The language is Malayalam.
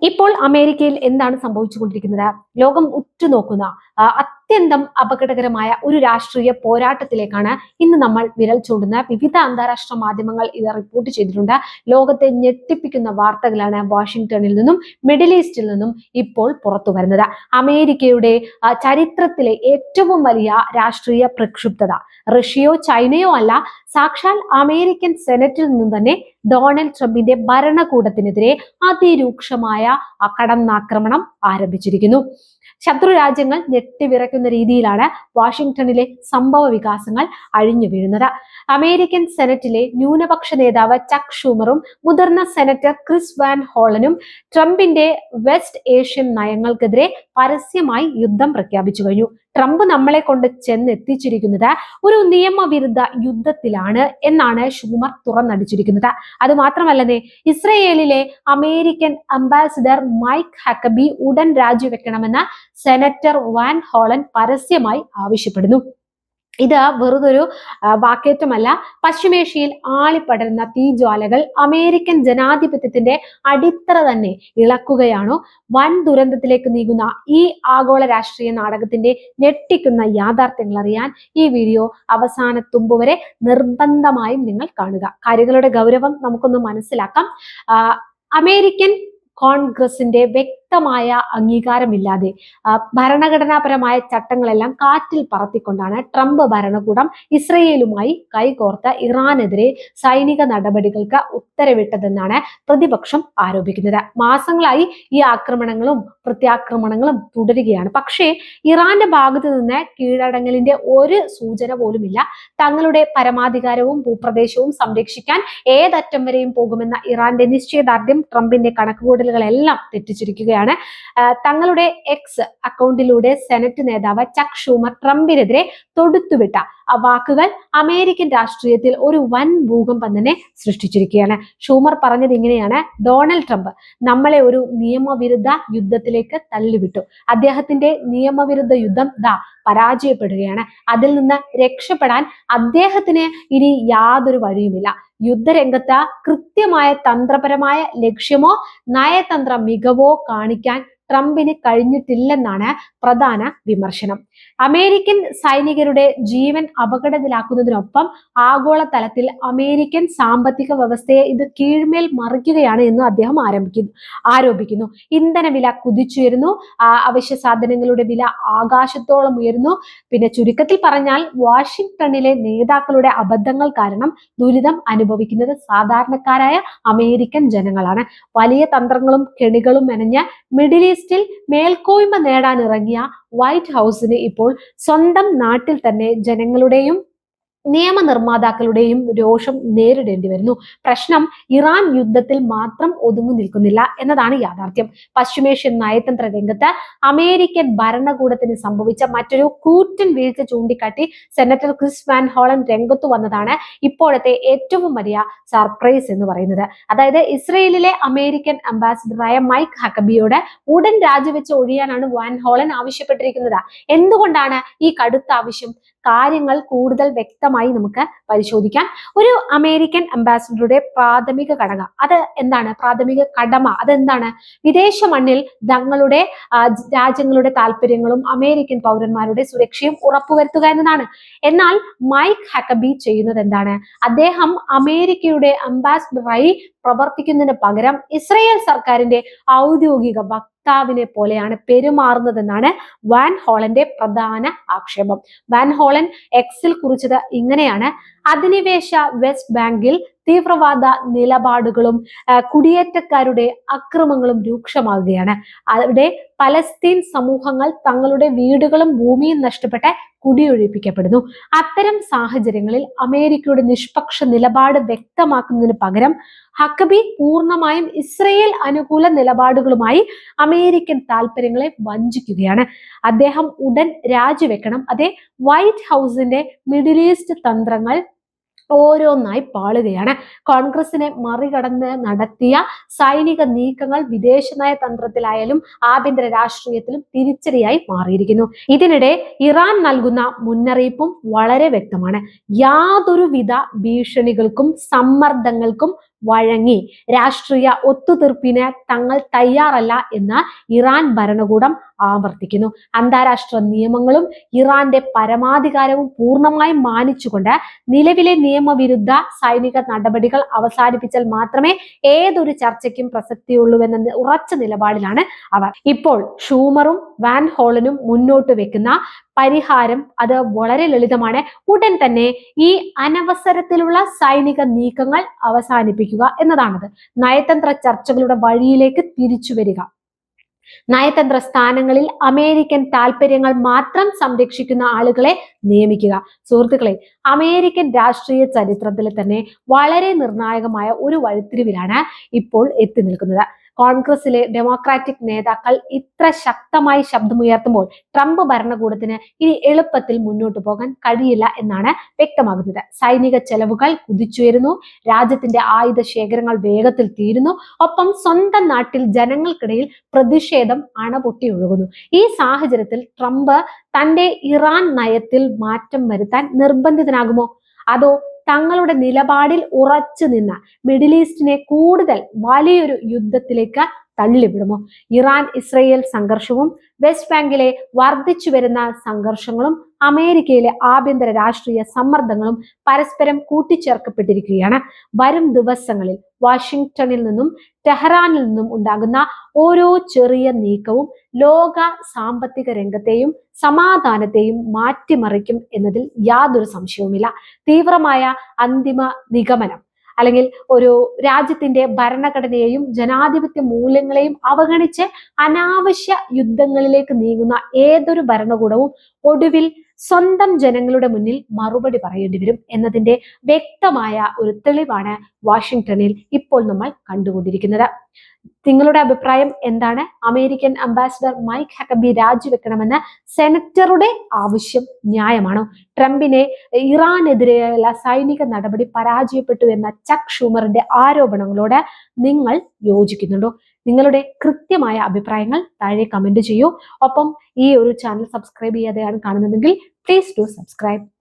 ഇപ്പോൾ അമേരിക്കയിൽ എന്താണ് സംഭവിച്ചുകൊണ്ടിരിക്കുന്നത്? ലോകം ഉറ്റുനോക്കുന്ന അത്യന്തം അപകടകരമായ ഒരു രാഷ്ട്രീയ പോരാട്ടത്തിലേക്കാണ് ഇന്ന് നമ്മൾ വിരൽ ചൂണ്ടുന്ന വിവിധ അന്താരാഷ്ട്ര മാധ്യമങ്ങൾ ഇത് റിപ്പോർട്ട് ചെയ്തിട്ടുണ്ട്. ലോകത്തെ ഞെട്ടിപ്പിക്കുന്ന വാർത്തകളാണ് വാഷിംഗ്ടണിൽ നിന്നും മിഡിൽ ഈസ്റ്റിൽ നിന്നും ഇപ്പോൾ പുറത്തു വരുന്നത്. അമേരിക്കയുടെ ചരിത്രത്തിലെ ഏറ്റവും വലിയ രാഷ്ട്രീയ പ്രക്ഷുബ്ധത റഷ്യയോ ചൈനയോ അല്ല, സാക്ഷാൽ അമേരിക്കൻ സെനറ്റിൽ നിന്നും തന്നെ ഡൊണാൾഡ് ട്രംപിന്റെ ഭരണകൂടത്തിനെതിരെ അതിരൂക്ഷമായ കടന്നാക്രമണം ആരംഭിച്ചിരിക്കുന്നു. ശത്രു രാജ്യങ്ങൾ ഞെട്ടിവിറയ്ക്കുന്ന രീതിയിലാണ് വാഷിംഗ്ടണിലെ സംഭവ വികാസങ്ങൾ അഴിഞ്ഞു വീഴുന്നത്. അമേരിക്കൻ സെനറ്റിലെ ന്യൂനപക്ഷ നേതാവ് ചക്ക് ഷൂമറും മുതിർന്ന സെനറ്റർ ക്രിസ് വാൻ ഹോളനും ട്രംപിന്റെ വെസ്റ്റ് ഏഷ്യൻ നയങ്ങൾക്കെതിരെ പരസ്യമായി യുദ്ധം പ്രഖ്യാപിച്ചു കഴിഞ്ഞു. ട്രംപ് നമ്മളെ കൊണ്ട് ചെന്നെത്തിച്ചിരിക്കുന്നത് ഒരു നിയമവിരുദ്ധ യുദ്ധത്തിലാണ് എന്നാണ് ഷൂമർ തുറന്നടിച്ചിരിക്കുന്നത്. അത് മാത്രമല്ലെന്നേ, ഇസ്രയേലിലെ അമേരിക്കൻ അംബാസിഡർ മൈക്ക് ഹക്കബി ഉടൻ രാജിവെക്കണമെന്ന് സെനറ്റർ വാൻ ഹോളൻ പരസ്യമായി ആവശ്യപ്പെടുന്നു. ഇത് വെറുതൊരു വാക്കേറ്റമല്ല. പശ്ചിമേഷ്യയിൽ ആളിപ്പടരുന്ന തീജ്വാലകൾ അമേരിക്കൻ ജനാധിപത്യത്തിന്റെ അടിത്തറ തന്നെ ഇളക്കുകയാണോ? വൻ ദുരന്തത്തിലേക്ക് നീങ്ങുന്ന ഈ ആഗോള രാഷ്ട്രീയ നാടകത്തിന്റെ ഞെട്ടിക്കുന്ന യാഥാർത്ഥ്യങ്ങൾ അറിയാൻ ഈ വീഡിയോ അവസാനത്തുമ്പ് വരെ നിർബന്ധമായും നിങ്ങൾ കാണുക. കാര്യങ്ങളുടെ ഗൗരവം നമുക്കൊന്ന് മനസ്സിലാക്കാം. അമേരിക്കൻ കോൺഗ്രസിന്റെ വ്യക്തമായ അംഗീകാരമില്ലാതെ ഭരണഘടനാപരമായ ചട്ടങ്ങളെല്ലാം കാറ്റിൽ പറത്തിക്കൊണ്ടാണ് ട്രംപ് ഭരണകൂടം ഇസ്രയേലുമായി കൈകോർത്ത് ഇറാനെതിരെ സൈനിക നടപടികൾക്ക് ഉത്തരവിട്ടതെന്നാണ് പ്രതിപക്ഷം ആരോപിക്കുന്നത്. മാസങ്ങളായി ഈ ആക്രമണങ്ങളും പ്രത്യാക്രമണങ്ങളും തുടരുകയാണ്. പക്ഷേ ഇറാന്റെ ഭാഗത്ത് നിന്ന് കീഴടങ്ങലിന്റെ ഒരു സൂചന പോലുമില്ല. തങ്ങളുടെ പരമാധികാരവും ഭൂപ്രദേശവും സംരക്ഷിക്കാൻ ഏതറ്റം വരെയും പോകുമെന്ന ഇറാന്റെ നിശ്ചയദാർഢ്യം ട്രംപിന്റെ കണക്കുകൂട്ടലുകളെല്ലാം തെറ്റിച്ചിരിക്കുകയാണ്. തങ്ങളുടെ എക്സ് അക്കൗണ്ടിലൂടെ സെനറ്റ് നേതാവ് ചക്ക് ഷൂമർ ട്രംപിനെതിരെ തൊടുത്തുവിട്ട ആ വാക്കുകൾ അമേരിക്കൻ രാഷ്ട്രീയത്തിൽ ഒരു വൻ ഭൂകമ്പം തന്നെ സൃഷ്ടിച്ചിരിക്കുകയാണ്. ഷൂമർ പറഞ്ഞത് ഇങ്ങനെയാണ്: ഡൊണാൾഡ് ട്രംപ് നമ്മളെ ഒരു നിയമവിരുദ്ധ യുദ്ധത്തിലേക്ക് തള്ളിവിട്ടു. അദ്ദേഹത്തിന്റെ നിയമവിരുദ്ധ യുദ്ധം പരാജയപ്പെടുകയാണ്. അതിൽ നിന്ന് രക്ഷപ്പെടാൻ അദ്ദേഹത്തിന് ഇനി യാതൊരു വഴിയുമില്ല. യുദ്ധരംഗത്ത് കൃത്യമായ തന്ത്രപരമായ ലക്ഷ്യമോ നയതന്ത്ര മികവോ കാണിക്കാൻ ട്രംപിന് കഴിഞ്ഞിട്ടില്ലെന്നാണ് പ്രധാന വിമർശനം. അമേരിക്കൻ സൈനികരുടെ ജീവൻ അപകടത്തിലാക്കുന്നതിനൊപ്പം ആഗോള തലത്തിൽ അമേരിക്കൻ സാമ്പത്തിക വ്യവസ്ഥയെ ഇത് കീഴ്മേൽ മറിക്കുകയാണ് എന്ന് അദ്ദേഹം ആരോപിക്കുന്നു. ഇന്ധനവില കുതിച്ചുയരുന്നു, അവശ്യ സാധനങ്ങളുടെ വില ആകാശത്തോളം ഉയരുന്നു. പിന്നെ ചുരുക്കത്തിൽ പറഞ്ഞാൽ വാഷിംഗ്ടണിലെ നേതാക്കളുടെ അബദ്ധങ്ങൾ കാരണം ദുരിതം അനുഭവിക്കുന്നത് സാധാരണക്കാരായ അമേരിക്കൻ ജനങ്ങളാണ്. വലിയ തന്ത്രങ്ങളും കെണികളും മെനഞ്ഞ മിഡിൽ ഈസ്റ്റിൽ മേൽക്കോയ്മ നേടാനിറങ്ങിയ വൈറ്റ് ഹൗസിന് ഇപ്പോൾ സ്വന്തം നാട്ടിൽ തന്നെ ജനങ്ങളുടെയും നിയമനിർമ്മാതാക്കളുടെയും രോഷം നേരിടേണ്ടി വരുന്നു. പ്രശ്നം ഇറാൻ യുദ്ധത്തിൽ മാത്രം ഒതുങ്ങി നിൽക്കുന്നില്ല എന്നതാണ് യാഥാർത്ഥ്യം. പശ്ചിമേഷ്യൻ നയതന്ത്ര രംഗത്ത് അമേരിക്കൻ ഭരണകൂടത്തിന് സംഭവിച്ച മറ്റൊരു കൂറ്റൻ വീഴ്ച ചൂണ്ടിക്കാട്ടി സെനറ്റർ ക്രിസ് വാൻ ഹോളൻ രംഗത്തു വന്നതാണ് ഇപ്പോഴത്തെ ഏറ്റവും വലിയ സർപ്രൈസ് എന്ന് പറയുന്നത്. അതായത് ഇസ്രയേലിലെ അമേരിക്കൻ അംബാസിഡറായ മൈക്ക് ഹക്കബിയോട് ഉടൻ രാജിവെച്ച് ഒഴിയാനാണ് വാൻ ഹോളൻ ആവശ്യപ്പെട്ടിരിക്കുന്നത്. എന്തുകൊണ്ടാണ് ഈ കടുത്ത ആവശ്യം? കാര്യങ്ങൾ കൂടുതൽ വ്യക്തമായി നമുക്ക് പരിശോധിക്കാം. ഒരു അമേരിക്കൻ അംബാസിഡറുടെ പ്രാഥമിക പ്രാഥമിക കടമ അതെന്താണ്? വിദേശ മണ്ണിൽ തങ്ങളുടെ രാജ്യങ്ങളുടെ താല്പര്യങ്ങളും അമേരിക്കൻ പൗരന്മാരുടെ സുരക്ഷയും ഉറപ്പുവരുത്തുക എന്നതാണ്. എന്നാൽ മൈക്ക് ഹക്കബി ചെയ്യുന്നത് എന്താണ്? അദ്ദേഹം അമേരിക്കയുടെ അംബാസിഡറായി പ്രവർത്തിക്കുന്നതിന് പകരം ഇസ്രയേൽ സർക്കാരിന്റെ ഔദ്യോഗിക വക്താവിനെ പോലെയാണ് പെരുമാറുന്നതെന്നാണ് വാൻ ഹോളന്റെ പ്രധാന ആക്ഷേപം. വാൻ ഹോളൻ എക്സിൽ കുറിച്ചത് ഇങ്ങനെയാണ്: അധിനിവേശ വെസ്റ്റ് ബാങ്കിൽ തീവ്രവാദ നിലപാടുകളും കുടിയേറ്റക്കാരുടെ അക്രമങ്ങളും രൂക്ഷമാകുകയാണ്. അവിടെ പലസ്തീൻ സമൂഹങ്ങൾ തങ്ങളുടെ വീടുകളും ഭൂമിയും നഷ്ടപ്പെട്ട് കുടിയൊഴിപ്പിക്കപ്പെടുന്നു. അത്തരം സാഹചര്യങ്ങളിൽ അമേരിക്കയുടെ നിഷ്പക്ഷ നിലപാട് വ്യക്തമാക്കുന്നതിന് പകരം ഹക്കബി പൂർണ്ണമായും ഇസ്രയേൽ അനുകൂല നിലപാടുകളുമായി അമേരിക്കൻ താല്പര്യങ്ങളെ വഞ്ചിക്കുകയാണ്. അദ്ദേഹം ഉടൻ രാജിവെക്കണം. അതേ, വൈറ്റ് ഹൗസിന്റെ മിഡിൽ ഈസ്റ്റ് തന്ത്രങ്ങൾ ഓരോന്നായി പാളുകയാണ്. കോൺഗ്രസിനെ മറികടന്ന് നടത്തിയ സൈനിക നീക്കങ്ങൾ വിദേശനയ തന്ത്രത്തിലായാലും ആഭ്യന്തര രാഷ്ട്രീയത്തിലും തിരിച്ചടിയായി മാറിയിരിക്കുന്നു. ഇതിനിടെ ഇറാൻ നൽകുന്ന മുന്നറിയിപ്പും വളരെ വ്യക്തമാണ്. യാതൊരുവിധ ഭീഷണികൾക്കും സമ്മർദ്ദങ്ങൾക്കും വഴങ്ങി രാഷ്ട്രീയ ഒത്തുതീർപ്പിന് തങ്ങൾ തയ്യാറല്ല എന്ന് ഇറാൻ ഭരണകൂടം ആവർത്തിക്കുന്നു. അന്താരാഷ്ട്ര നിയമങ്ങളും ഇറാന്റെ പരമാധികാരവും പൂർണ്ണമായും മാനിച്ചുകൊണ്ട് നിലവിലെ നിയമവിരുദ്ധ സൈനിക നടപടികൾ അവസാനിപ്പിച്ചാൽ മാത്രമേ ഏതൊരു ചർച്ചയ്ക്കും പ്രസക്തിയുള്ളൂവെന്ന ഉറച്ച നിലപാടിലാണ് അവർ. ഇപ്പോൾ ഷൂമറും വാൻ ഹോളനും മുന്നോട്ട് വെക്കുന്ന പരിഹാരം അത് വളരെ ലളിതമാണ്. ഉടൻ തന്നെ ഈ അനവസരത്തിലുള്ള സൈനിക നീക്കങ്ങൾ അവസാനിപ്പിക്കുക എന്നതാണത്. നയതന്ത്ര ചർച്ചകളുടെ വഴിയിലേക്ക് തിരിച്ചു വരിക. നയതന്ത്ര സ്ഥാനങ്ങളിൽ അമേരിക്കൻ താല്പര്യങ്ങൾ മാത്രം സംരക്ഷിക്കുന്ന ആളുകളെ നിയമിക്കുക. സുഹൃത്തുക്കളെ, അമേരിക്കൻ രാഷ്ട്രീയ ചരിത്രത്തിൽ തന്നെ വളരെ നിർണായകമായ ഒരു വഴിത്തിരിവിലാണ് ഇപ്പോൾ എത്തി നിൽക്കുന്നത്. കോൺഗ്രസിലെ ഡെമോക്രാറ്റിക് നേതാക്കൾ ഇത്ര ശക്തമായി ശബ്ദമുയർത്തുമ്പോൾ ട്രംപ് ഭരണകൂടത്തിന് ഇനി എളുപ്പത്തിൽ മുന്നോട്ട് പോകാൻ കഴിയില്ല എന്നാണ് വ്യക്തമാകുന്നത്. സൈനിക ചെലവുകൾ കുതിച്ചുയരുന്നു, രാജ്യത്തിന്റെ ആയുധ ശേഖരങ്ങൾ വേഗത്തിൽ തീരുന്നു, ഒപ്പം സ്വന്തം നാട്ടിൽ ജനങ്ങൾക്കിടയിൽ പ്രതിഷേധം അണപൊട്ടി ഒഴുകുന്നു. ഈ സാഹചര്യത്തിൽ ട്രംപ് തന്റെ ഇറാൻ നയത്തിൽ മാറ്റം വരുത്താൻ നിർബന്ധിതനാകുമോ? അതോ തങ്ങളുടെ നിലപാടിൽ ഉറച്ചു നിന്ന മിഡിൽ ഈസ്റ്റിനെ കൂടുതൽ വലിയൊരു യുദ്ധത്തിലേക്ക് തള്ളിവിടുമോ? ഇറാൻ ഇസ്രയേൽ സംഘർഷവും വെസ്റ്റ് ബാങ്കിലെ വർദ്ധിച്ചു വരുന്ന സംഘർഷങ്ങളും അമേരിക്കയിലെ ആഭ്യന്തര രാഷ്ട്രീയ സമ്മർദ്ദങ്ങളും പരസ്പരം കൂട്ടിച്ചേർക്കപ്പെട്ടിരിക്കുകയാണ്. വരും ദിവസങ്ങളിൽ വാഷിംഗ്ടണിൽ നിന്നും ടെഹ്റാനിൽ നിന്നും ഉണ്ടാകുന്ന ഓരോ ചെറിയ നീക്കവും ലോക സാമ്പത്തിക രംഗത്തെയും സമാധാനത്തെയും മാറ്റിമറിക്കും എന്നതിൽ യാതൊരു സംശയവുമില്ല. തീവ്രമായ അന്തിമ നിഗമനം അല്ലെങ്കിൽ ഒരു രാജ്യത്തിന്റെ ഭരണഘടനയെയും ജനാധിപത്യ മൂല്യങ്ങളെയും അവഗണിച്ച് അനാവശ്യ യുദ്ധങ്ങളിലേക്ക് നീങ്ങുന്ന ഏതൊരു ഭരണകൂടവും ഒടുവിൽ സ്വന്തം ജനങ്ങളുടെ മുന്നിൽ മറുപടി പറയേണ്ടി വരും എന്നതിന്റെ വ്യക്തമായ ഒരു തെളിവാണ് വാഷിംഗ്ടണിൽ ഇപ്പോൾ നമ്മൾ കണ്ടുകൊണ്ടിരിക്കുന്നത്. നിങ്ങളുടെ അഭിപ്രായം എന്താണ്? അമേരിക്കൻ അംബാസിഡർ മൈക്ക് ഹക്കബി രാജിവെക്കണമെന്ന് സെനറ്ററുടെ ആവശ്യം ന്യായമാണോ? ട്രംപിനെ ഇറാനെതിരെയുള്ള സൈനിക നടപടി പരാജയപ്പെട്ടു എന്ന ചക്ക് ഷൂമറിന്റെ ആരോപണങ്ങളോട് നിങ്ങൾ യോജിക്കുന്നുണ്ടോ? നിങ്ങളുടെ കൃത്യമായ അഭിപ്രായങ്ങൾ താഴെ കമന്റ് ചെയ്യൂ. ഒപ്പം ഈ ഒരു ചാനൽ സബ്സ്ക്രൈബ് ചെയ്യാതെയാണ് കാണുന്നതെങ്കിൽ പ്ലീസ് ഡു സബ്സ്ക്രൈബ്.